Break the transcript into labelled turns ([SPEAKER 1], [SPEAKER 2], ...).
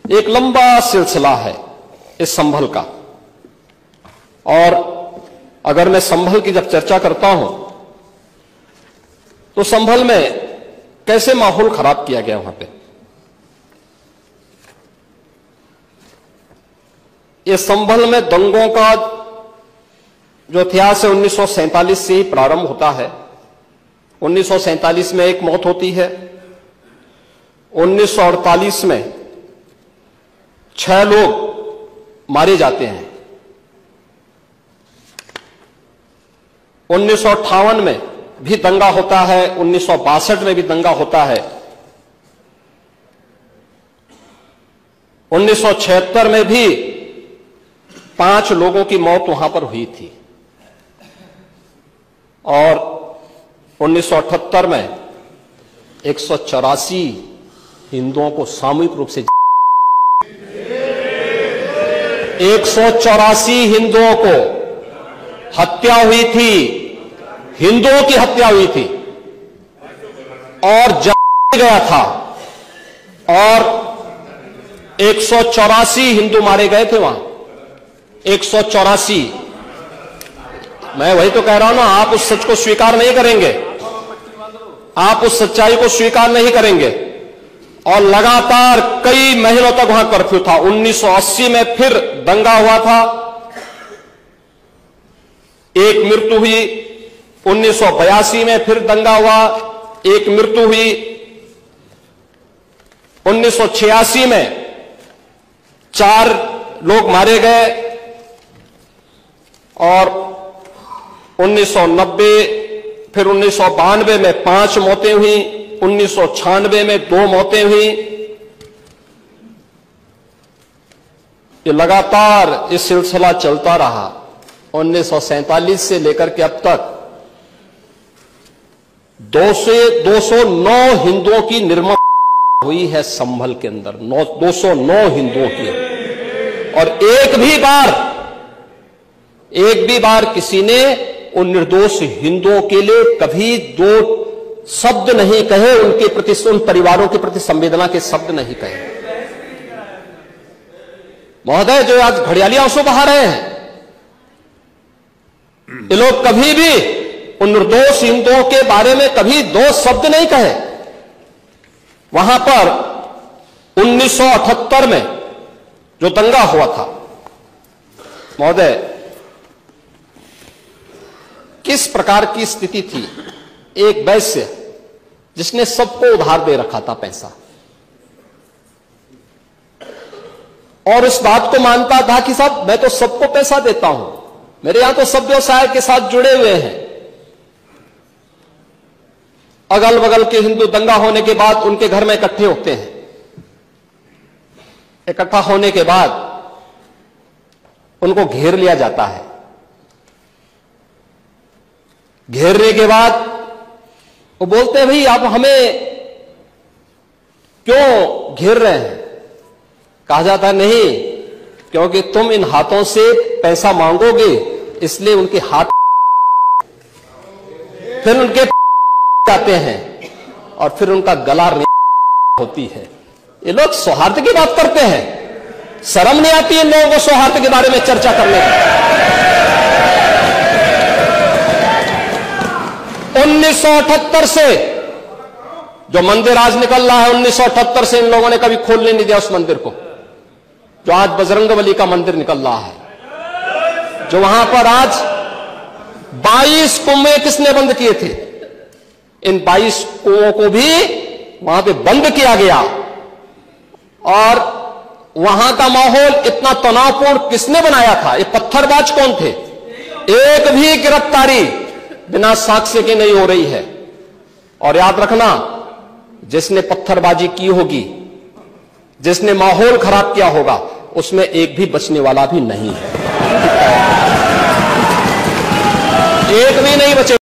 [SPEAKER 1] एक लंबा सिलसिला है इस संभल का। और अगर मैं संभल की जब चर्चा करता हूं तो संभल में कैसे माहौल खराब किया गया वहां पे। ये संभल में दंगों का जो इतिहास है 1947 से ही प्रारंभ होता है। 1947 में एक मौत होती है, 1948 में 6 लोग मारे जाते हैं, 1958 में भी दंगा होता है, 1962 में भी दंगा होता है, 1976 में भी 5 लोगों की मौत वहां पर हुई थी, और 1978 में 184 हिंदुओं को सामूहिक रूप से 184 हिंदुओं को हत्या हुई थी, हिंदुओं की हत्या हुई थी और जलाया गया था, और 184 हिंदू मारे गए थे वहां। 184। मैं वही तो कह रहा हूं ना, आप उस सच को स्वीकार नहीं करेंगे, आप उस सच्चाई को स्वीकार नहीं करेंगे। और लगातार कई महीनों तक वहां कर्फ्यू था। 1980 में फिर दंगा हुआ था, एक मृत्यु हुई। 1982 में फिर दंगा हुआ, एक मृत्यु हुई। 1986 में 4 लोग मारे गए, और 1990 फिर 1992 में 5 मौतें हुई, 1996 में 2 मौतें हुई। ये लगातार ये सिलसिला चलता रहा 1947 से लेकर के अब तक। 209 हिंदुओं की निर्मम हुई है संभल के अंदर, 209 हिंदुओं की। और एक भी बार किसी ने उन निर्दोष हिंदुओं के लिए कभी 2 शब्द नहीं कहे, उनके प्रति, उन परिवारों के प्रति संवेदना के शब्द नहीं कहे। महोदय, जो आज घड़ियाली आंसू बहा रहे हैं, ये लोग कभी भी उन निर्दोष हिंदुओं के बारे में कभी 2 शब्द नहीं कहे। वहां पर 1978 में जो दंगा हुआ था, महोदय, किस प्रकार की स्थिति थी। एक वैश्य जिसने सबको उधार दे रखा था पैसा, और इस बात को मानता था कि साहब मैं तो सबको पैसा देता हूं, मेरे यहां तो सब व्यवसाय के साथ जुड़े हुए हैं। अगल बगल के हिंदू दंगा होने के बाद उनके घर में इकट्ठे होते हैं। इकट्ठा होने के बाद उनको घेर लिया जाता है। घेरने के बाद वो बोलते हैं, भाई आप हमें क्यों घेर रहे हैं। कहा जाता है, नहीं, क्योंकि तुम इन हाथों से पैसा मांगोगे, इसलिए उनके हाथ, फिर उनके जाते हैं, और फिर उनका गला होती है। ये लोग सौहार्द की बात करते हैं, शर्म नहीं आती इन लोगों को सौहार्द के बारे में चर्चा करने की। 1978 से जो मंदिर आज निकल रहा है, 1978 से इन लोगों ने कभी खोलने नहीं दिया उस मंदिर को, जो आज बजरंगबली का मंदिर निकल रहा है। जो वहां पर आज 22 कुएं किसने बंद किए थे, इन 22 कुओं को भी वहां पे बंद किया गया। और वहां का माहौल इतना तनावपूर्ण किसने बनाया था, ये पत्थरबाज कौन थे। एक भी गिरफ्तारी बिना साक्ष्य के नहीं हो रही है। और याद रखना, जिसने पत्थरबाजी की होगी, जिसने माहौल खराब किया होगा, उसमें एक भी बचने वाला भी नहीं है, एक भी नहीं बचे।